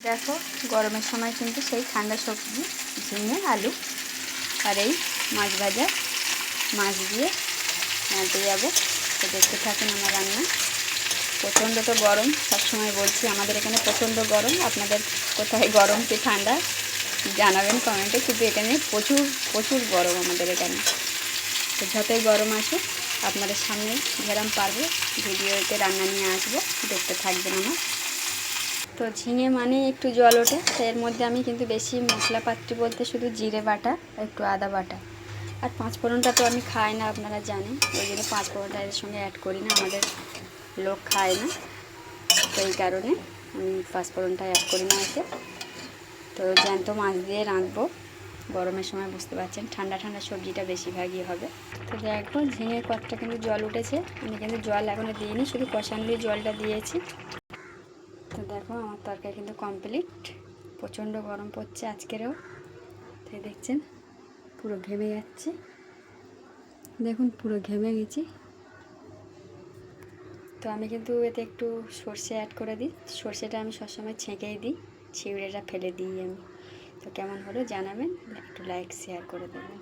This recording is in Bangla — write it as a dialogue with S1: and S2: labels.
S1: দেখো গরমের সময় কিন্তু সেই ঠান্ডা সবজি ঝিঙে আলু আর এই মাছ ভাজা মাছ দিয়ে রাঁধতে যাবো। তো দেখতে থাকুন আমার রান্না। প্রচণ্ড তো গরম, সবসময় বলছি আমাদের এখানে প্রচণ্ড গরম। আপনাদের কোথায় গরম কি ঠান্ডা জানাবেন কমেন্টে, কিন্তু এখানে প্রচুর প্রচুর গরম আমাদের এখানে। তো যতই গরম আসুক আপনাদের সামনে যেরকম পারবো ভিডিওতে রান্না নিয়ে আসবো, দেখতে থাকবেন আমার। তো ঝিঙে মানে একটু জল ওঠে, তো এর মধ্যে আমি কিন্তু বেশি মশলাপাতি বলতে শুধু জিরে বাটা, একটু আদা বাটা আর পাঁচফোড়নটা তো আমি খাই না, আপনারা জানেন, ওই জন্য পাঁচফোড়নটা এর সঙ্গে অ্যাড করি না, আমাদের লোক খায় না, তো এই কারণে আমি পাঁচফোড়নটা অ্যাড করি না এতে। তো জ্যান্ত মাছ দিয়ে রাঁধবো গরমের সময়, বুঝতে পারছেন ঠান্ডা ঠান্ডা সবজিটা বেশিরভাগই হবে। তো দেখো ঝিঙে কতটা কিন্তু জল উঠেছে, আমি কিন্তু জল এখনও দিইনি, শুধু কষানোরই জলটা দিয়েছি। তো দেখো আমার তরকারি কিন্তু কমপ্লিট। প্রচণ্ড গরম পড়ছে আজকেরও, তাই দেখছেন পুরো ঘেমে যাচ্ছে, দেখুন পুরো ঘেমে গেছি। তো আমি কিন্তু এতে একটু সর্ষে অ্যাড করে দিই, সর্ষেটা আমি সবসময় ছেঁকেই দিই, ছিঁড়েটা ফেলে দিই আমি। তো কেমন হলো জানাবেন, একটু লাইক শেয়ার করে দেবেন।